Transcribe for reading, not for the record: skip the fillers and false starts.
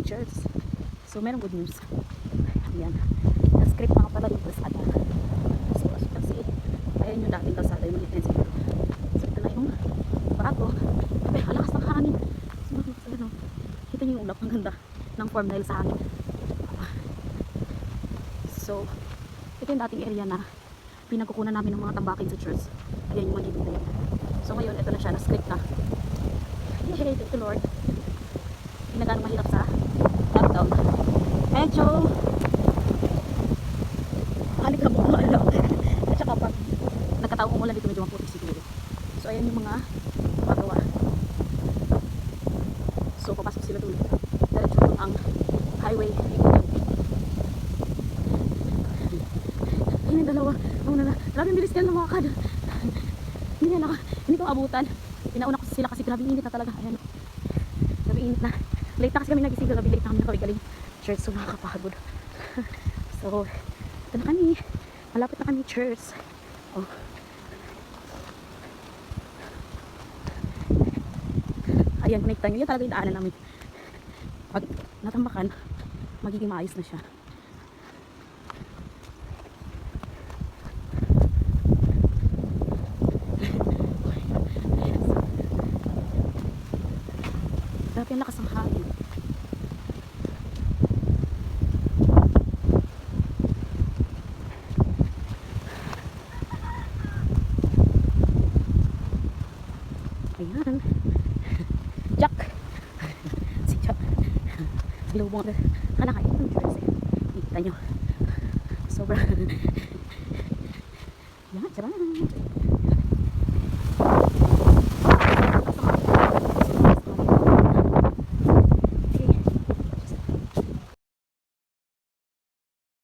church. So merong good news. Ayan. Na-script mga pala yung kalsada. So as you can see, ayan yung dating kalsada, yung maliit na siguro. So ito na yung bago. Ay, alakas ng hangin. So ano, kita niyo yung ulap, ang ganda ng form dahil sa hangin. So ito yung dating area na pinagkukunan namin ng mga tambakin sa church. Ayan yung maliit na yun. So ngayon, ito na siya, na-script na. Yay, thank you Lord. Hindi na gano'ng mahirap sa lockdown. Medyo halikabok mo alam. At saka pag nagkataong umulan dito, medyo maputik siguro. So ayan yung mga magawa. So papasok sila doon. Diretso doon ang highway. Ayun yung dalawa. Grabe yung bilis nila lumakad. Hindi ko abutan. Pinauna ko sila kasi grabe init na talaga. Ayan. Grabe init na. Late na kasi kami nagising. Grabe late na kami nakawigaling church. So nakakapagod. So ito na kami. Malapit na kami church. Oh. Ayan, connectan nyo. Yan talaga yung daanan namin. Pag natambakan, magiging maayos na siya. Grabe ang lakas ng hangin. Ayan. Jack. Si Jack. Lubong. Hanakay. Ito yung jersey. Kita nyo. Sobrang. Yan. Sarang.